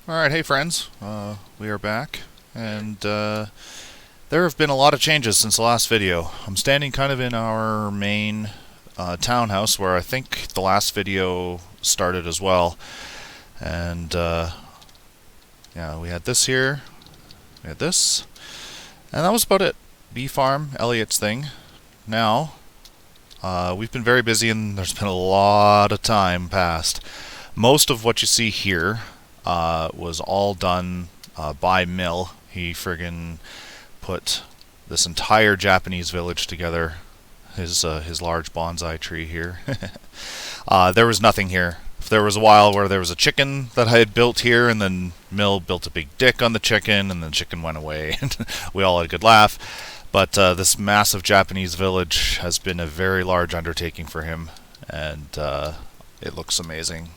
Alright, hey friends, we are back, and there have been a lot of changes since the last video. I'm standing kind of in our main townhouse where I think the last video started as well, and yeah, we had this here, we had this, and that was about it. Bee farm, Elliot's thing. Now, we've been very busy and there's been a lot of time passed. Most of what you see here was all done by Mill. He friggin' put this entire Japanese village together. His large bonsai tree here. There was nothing here. There was a while where there was a chicken that I had built here, and then Mill built a big dick on the chicken, and then the chicken went away. We all had a good laugh. But this massive Japanese village has been a very large undertaking for him, and it looks amazing.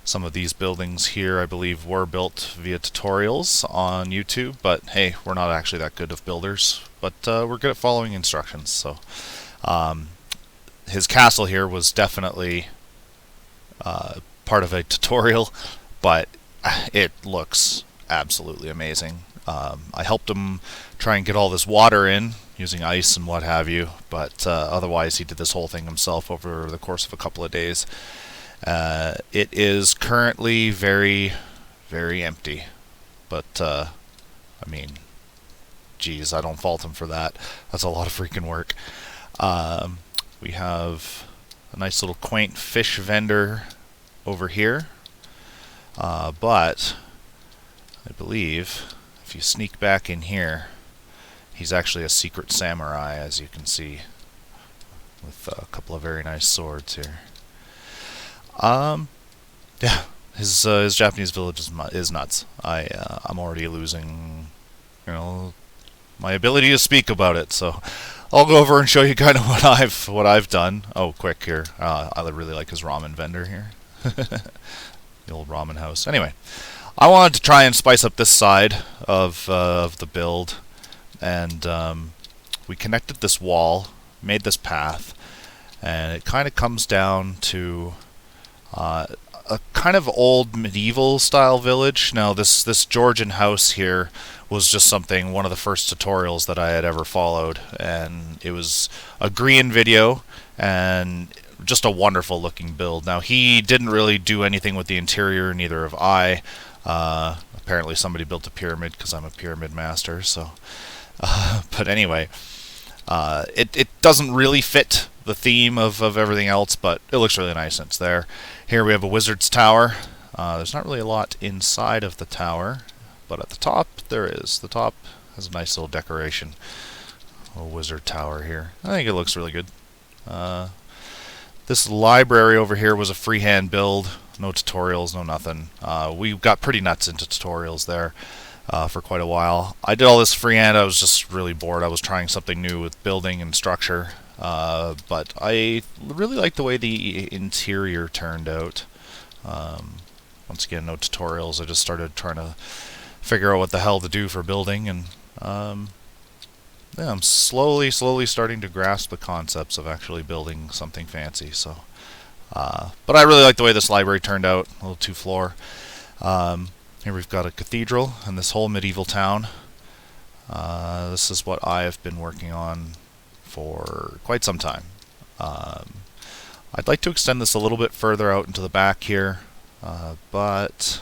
Some of these buildings here, I believe, were built via tutorials on YouTube, but hey, we're not actually that good of builders, but we're good at following instructions. So his castle here was definitely part of a tutorial, but it looks absolutely amazing. I helped him try and get all this water in using ice and what have you, but otherwise he did this whole thing himself over the course of a couple of days. It is currently very, very empty, but I mean, geez, I don't fault him for that. That's a lot of freaking work. We have a nice little quaint fish vendor over here, but I believe if you sneak back in here, he's actually a secret samurai, as you can see, with a couple of very nice swords here. Yeah, his Japanese village is nuts. I'm already losing, my ability to speak about it. So I'll go over and show you kind of what I've done. Oh, quick here. I really like his ramen vendor here, the old ramen house. Anyway, I wanted to try and spice up this side of the build, and we connected this wall, made this path, and it kind of comes down to a kind of old medieval style village. Now this Georgian house here was just one of the first tutorials that I had ever followed, and it was a Grian video and just a wonderful looking build. Now he didn't really do anything with the interior, neither have I. Apparently somebody built a pyramid because I'm a pyramid master, so but anyway, it doesn't really fit the theme of everything else, but it looks really nice and it's there. Here we have a wizard's tower. There's not really a lot inside of the tower, but at the top there is. The top has a nice little decoration. A wizard tower here. I think it looks really good. This library over here was a freehand build. No tutorials, no nothing. We got pretty nuts into tutorials there for quite a while. I did all this freehand. I was just really bored. I was trying something new with building and structure. But I really like the way the interior turned out. Once again, no tutorials. I just started trying to figure out what the hell to do for building, and yeah, I'm slowly starting to grasp the concepts of actually building something fancy. So, but I really like the way this library turned out. A little two-floor. Here we've got a cathedral and this whole medieval town. This is what I have been working on for quite some time. I'd like to extend this a little bit further out into the back here, but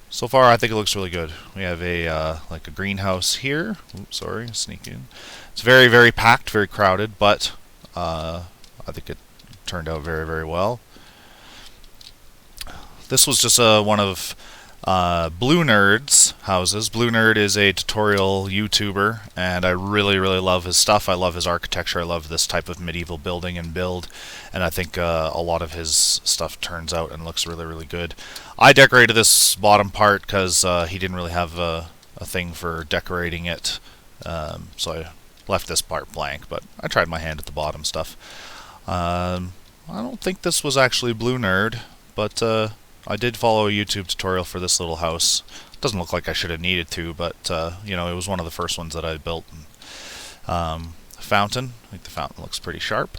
so far I think it looks really good. We have a like a greenhouse here. Oops, sorry, sneak in. It's very, very packed, very crowded, but I think it turned out very, very well. This was just one of Blue Nerd's houses. Blue Nerd is a tutorial YouTuber, and I really, really love his stuff. I love his architecture. I love this type of medieval building and build, and I think a lot of his stuff turns out and looks really, really good. I decorated this bottom part because he didn't really have a thing for decorating it, so I left this part blank, but I tried my hand at the bottom stuff. I don't think this was actually Blue Nerd, but I did follow a YouTube tutorial for this little house. Doesn't look like I should have needed to, but it was one of the first ones that I built. Fountain. I think the fountain looks pretty sharp.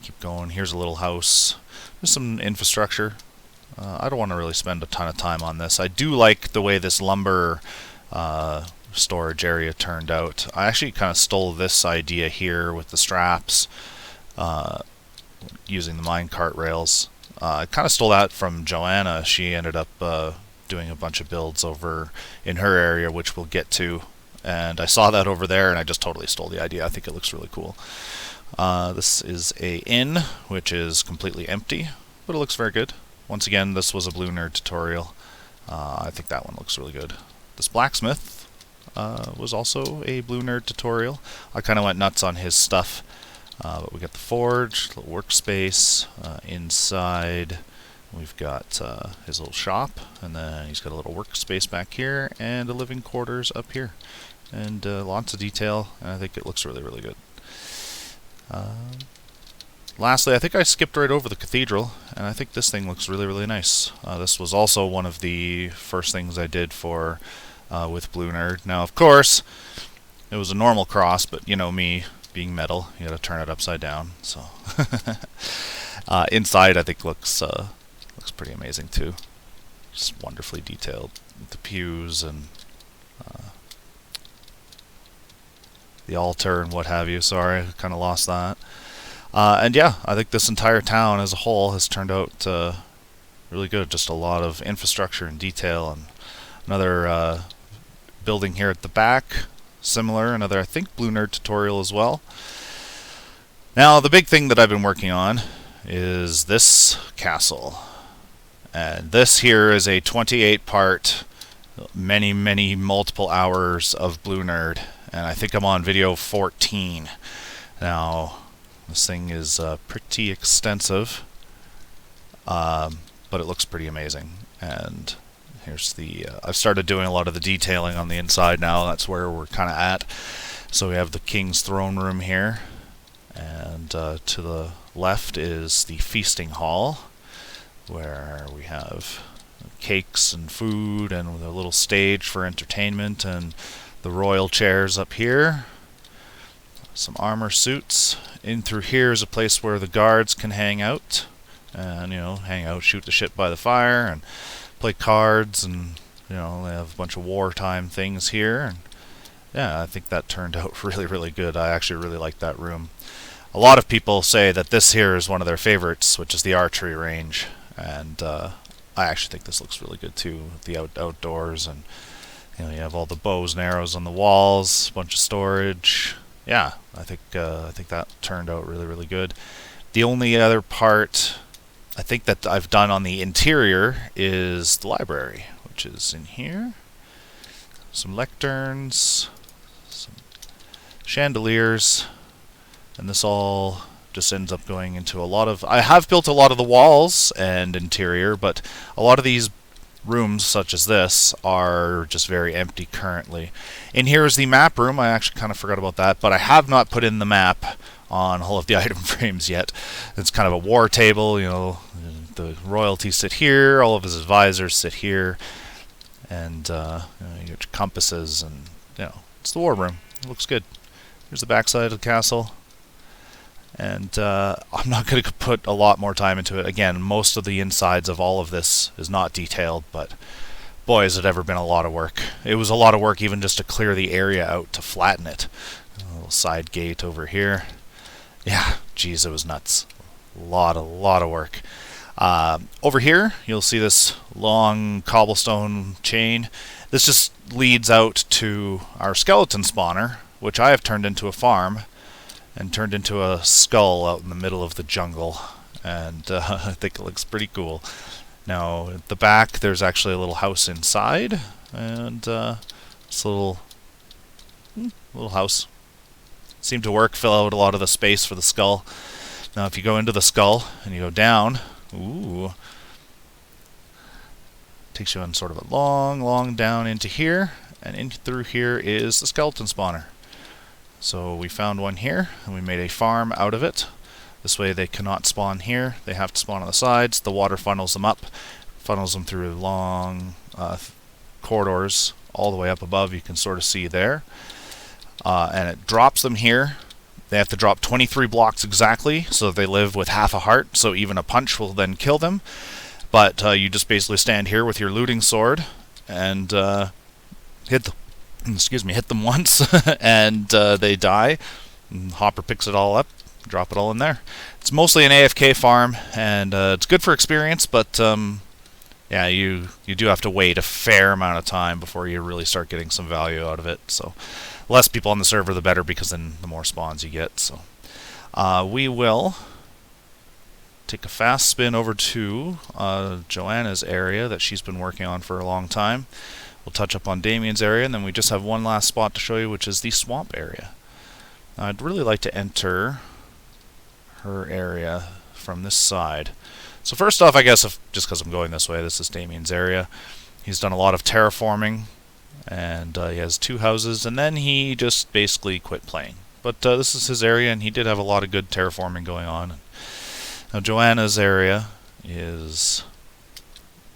Keep going. Here's a little house. There's some infrastructure. I don't want to really spend a ton of time on this. I do like the way this lumber storage area turned out. I actually kind of stole this idea here with the straps, using the minecart rails. I kind of stole that from Joanna. She ended up doing a bunch of builds over in her area, which we'll get to. And I saw that over there, and I just totally stole the idea. I think it looks really cool. This is a inn, which is completely empty, but it looks very good. Once again, this was a Blue Nerd tutorial. I think that one looks really good. This blacksmith was also a Blue Nerd tutorial. I kind of went nuts on his stuff. But we got the forge, little workspace, inside we've got his little shop, and then he's got a little workspace back here, and a living quarters up here. And lots of detail, and I think it looks really, really good. Lastly, I think I skipped right over the cathedral, and I think this thing looks really, really nice. This was also one of the first things I did for with Blue Nerd. Now, of course, it was a normal cross, but you know me, being metal, you gotta turn it upside down. So inside, I think looks pretty amazing too. Just wonderfully detailed with the pews and the altar and what have you. Sorry, I kind of lost that. And yeah, I think this entire town as a whole has turned out really good. Just a lot of infrastructure and detail, and another building here at the back. Similar, another, I think, Blue Nerd tutorial as well. Now, the big thing that I've been working on is this castle. And this here is a 28-part, many multiple hours of Blue Nerd. And I think I'm on video 14. Now, this thing is pretty extensive, but it looks pretty amazing. And here's the, I've started doing a lot of the detailing on the inside now. That's where we're kind of at. So we have the king's throne room here. And to the left is the feasting hall, where we have cakes and food and a little stage for entertainment, and the royal chairs up here. Some armor suits. In through here is a place where the guards can hang out. And, you know, hang out, shoot the shit by the fire, and play cards, and you know, they have a bunch of wartime things here. And yeah, I think that turned out really, really good. I actually really like that room. A lot of people say that this here is one of their favorites, which is the archery range, and I actually think this looks really good too. The outdoors, and you know, you have all the bows and arrows on the walls, a bunch of storage. Yeah, I think that turned out really, really good. The only other part I think that I've done on the interior is the library, which is in here. Some lecterns, some chandeliers, and this all just ends up going into a lot of... I have built a lot of the walls and interior, but a lot of these rooms, such as this, are just very empty currently. In here is the map room. I actually kind of forgot about that, but I have not put in the map on all of the item frames yet. It's kind of a war table, you know, the royalty sit here, all of his advisors sit here, and you know, you get compasses, and you know, it's the war room. It looks good. Here's the backside of the castle, and I'm not going to put a lot more time into it. Again, most of the insides of all of this is not detailed, but boy, has it ever been a lot of work. It was a lot of work even just to clear the area out, to flatten it. A little side gate over here. Yeah, geez, it was nuts. A lot of work. Over here, you'll see this long cobblestone chain. This just leads out to our skeleton spawner, which I have turned into a farm, and turned into a skull out in the middle of the jungle. And I think it looks pretty cool. Now, at the back, there's actually a little house inside, and this little house seemed to work, fill out a lot of the space for the skull. Now, if you go into the skull and you go down, ooh, takes you on sort of a long down into here, and in through here is the skeleton spawner. So we found one here, and we made a farm out of it. This way they cannot spawn here. They have to spawn on the sides. The water funnels them up, funnels them through long corridors all the way up above. You can sort of see there. And it drops them here. They have to drop 23 blocks exactly, so they live with half a heart, so even a punch will then kill them. But you just basically stand here with your looting sword and hit them once, and they die. And Hopper picks it all up, drop it all in there. It's mostly an AFK farm, and it's good for experience, but yeah, you do have to wait a fair amount of time before you really start getting some value out of it. So less people on the server, the better, because then the more spawns you get. So we will take a fast spin over to Joanna's area that she's been working on for a long time. We'll touch up on Damien's area, and then we just have one last spot to show you, which is the swamp area. I'd really like to enter her area from this side. So first off, I guess, just because I'm going this way, this is Damien's area. He's done a lot of terraforming, and he has 2 houses, and then he just basically quit playing. But this is his area, and he did have a lot of good terraforming going on. Now Joanna's area is...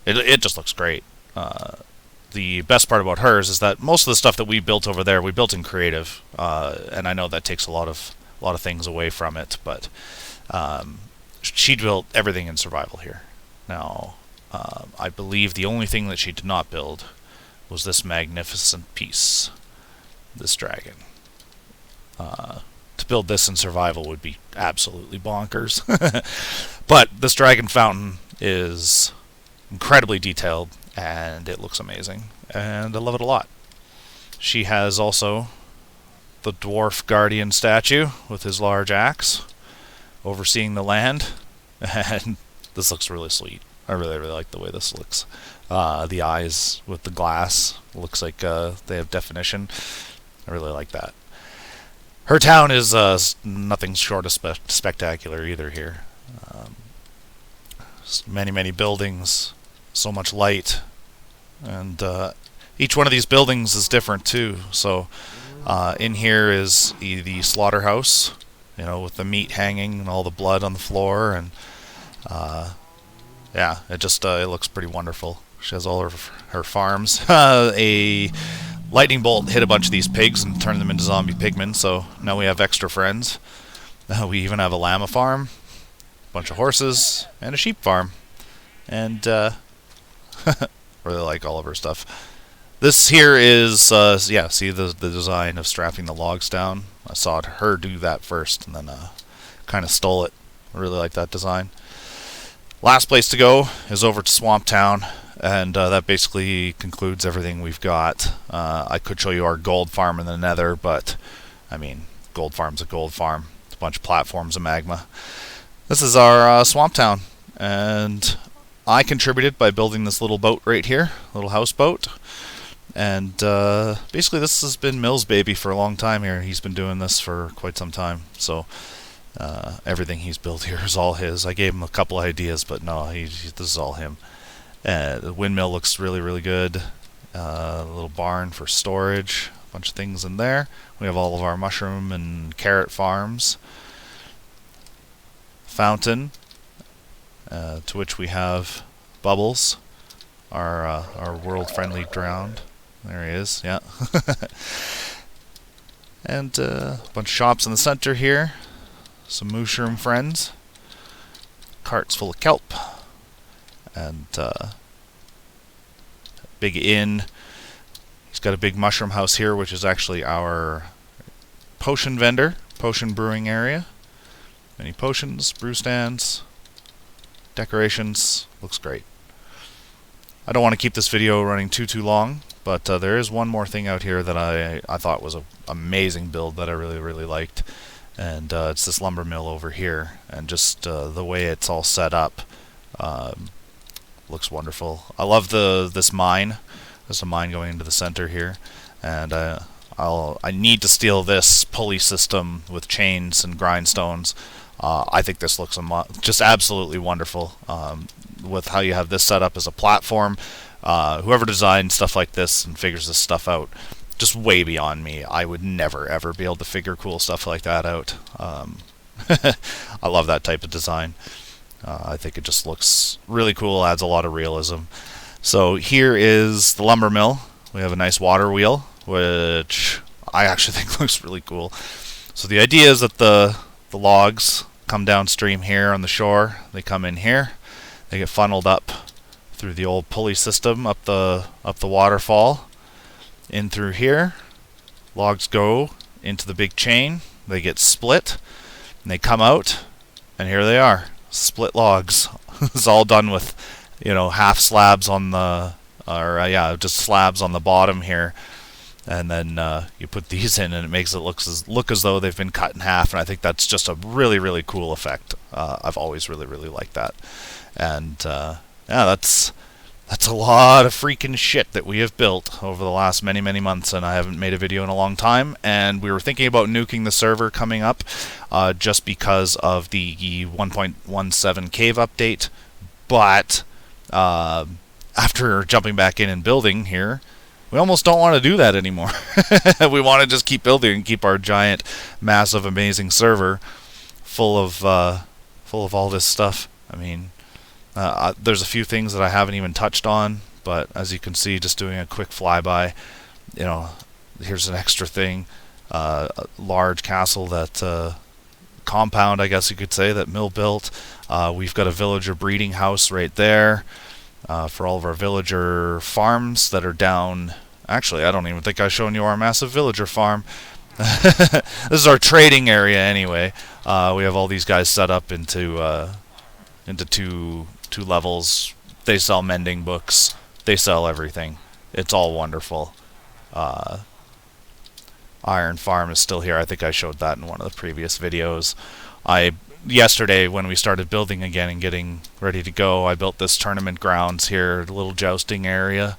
It just looks great. The best part about hers is that most of the stuff that we built over there, we built in creative, and I know that takes a lot of things away from it, but she built everything in survival here. Now, I believe the only thing that she did not build was this magnificent piece, this dragon. To build this in survival would be absolutely bonkers. But this dragon fountain is incredibly detailed, and it looks amazing, and I love it a lot. She has also the dwarf guardian statue with his large axe overseeing the land, and this looks really sweet. I really like the way this looks. The eyes with the glass looks like they have definition. I really like that. Her town is nothing short of spectacular either here. Many buildings, so much light, and each one of these buildings is different too. So in here is the slaughterhouse, with the meat hanging and all the blood on the floor, and yeah, it looks pretty wonderful. She has all her farms. A lightning bolt hit a bunch of these pigs and turned them into zombie pigmen, so now we have extra friends. We even have a llama farm, a bunch of horses, and a sheep farm. And really like all of her stuff. This here is, yeah, see the design of strapping the logs down? I saw her do that first, and then kind of stole it. I really like that design. Last place to go is over to Swamp Town, and that basically concludes everything we've got. I could show you our gold farm in the Nether, but I mean, gold farm's a gold farm. It's a bunch of platforms of magma. This is our Swamp Town, and I contributed by building this little boat right here, little houseboat. And basically this has been Mill's baby for a long time here. He's been doing this for quite some time, so everything he's built here is all his. I gave him a couple ideas, but no, this is all him. The windmill looks really good. A little barn for storage, a bunch of things in there. We have all of our mushroom and carrot farms. Fountain, to which we have Bubbles, our world-friendly drowned. There he is, yeah. And a bunch of shops in the center here. Some mushroom friends. Carts full of kelp. And big inn. He's got a big mushroom house here, which is actually our potion vendor, potion brewing area. Many potions, brew stands, decorations. Looks great. I don't want to keep this video running too long, but there is one more thing out here that I thought was an amazing build that I really liked, and it's this lumber mill over here, and just the way it's all set up looks wonderful. I love this mine. There's a mine going into the center here, and I need to steal this pulley system with chains and grindstones. I think this looks just absolutely wonderful. With how you have this set up as a platform, whoever designed stuff like this and figures this stuff out, just way beyond me. I would never ever be able to figure cool stuff like that out. I love that type of design. I think it just looks really cool, adds a lot of realism. So here is the lumber mill. We have a nice water wheel, which I actually think looks really cool. So the idea is that the logs come downstream here on the shore. They come in here. They get funneled up through the old pulley system up the waterfall, in through here. Logs go into the big chain. They get split, and they come out, and here they are, split logs. It's all done with, half slabs on the, just slabs on the bottom here, and then you put these in, and it makes it look as though they've been cut in half. And I think that's just a really, really cool effect. I've always really, really liked that, and that's a lot of freaking shit that we have built over the last many, many months, and I haven't made a video in a long time. And we were thinking about nuking the server coming up, just because of the 1.17 cave update. But after jumping back in and building here, we almost don't want to do that anymore. We want to just keep building and keep our giant, massive, amazing server full of all this stuff. I mean, there's a few things that I haven't even touched on, but as you can see, just doing a quick flyby, here's an extra thing, a large castle that compound, I guess you could say, that Mill built. We've got a villager breeding house right there for all of our villager farms that are down. Actually, I don't even think I've shown you our massive villager farm. This is our trading area anyway. We have all these guys set up into two levels. They sell mending books. They sell everything. It's all wonderful. Iron farm is still here. I think I showed that in one of the previous videos. Yesterday, when we started building again and getting ready to go, I built this tournament grounds here, a little jousting area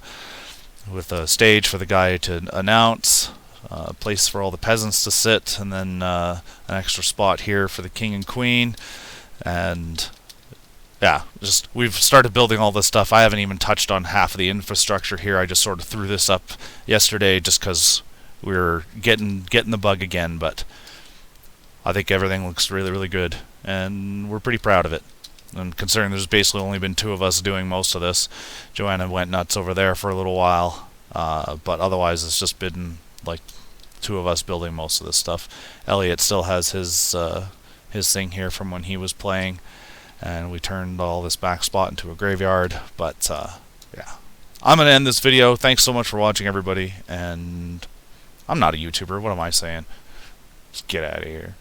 with a stage for the guy to announce, a place for all the peasants to sit, and then an extra spot here for the king and queen. And yeah, we've started building all this stuff. I haven't even touched on half of the infrastructure here. I just sort of threw this up yesterday just because we're getting the bug again, but I think everything looks really, really good, and we're pretty proud of it. And considering there's basically only been two of us doing most of this, Joanna went nuts over there for a little while, but otherwise it's just been like two of us building most of this stuff. Elliot still has his thing here from when he was playing, and we turned all this back spot into a graveyard. But yeah, I'm gonna end this video. Thanks so much for watching, everybody, and I'm not a YouTuber. What am I saying? Just get out of here.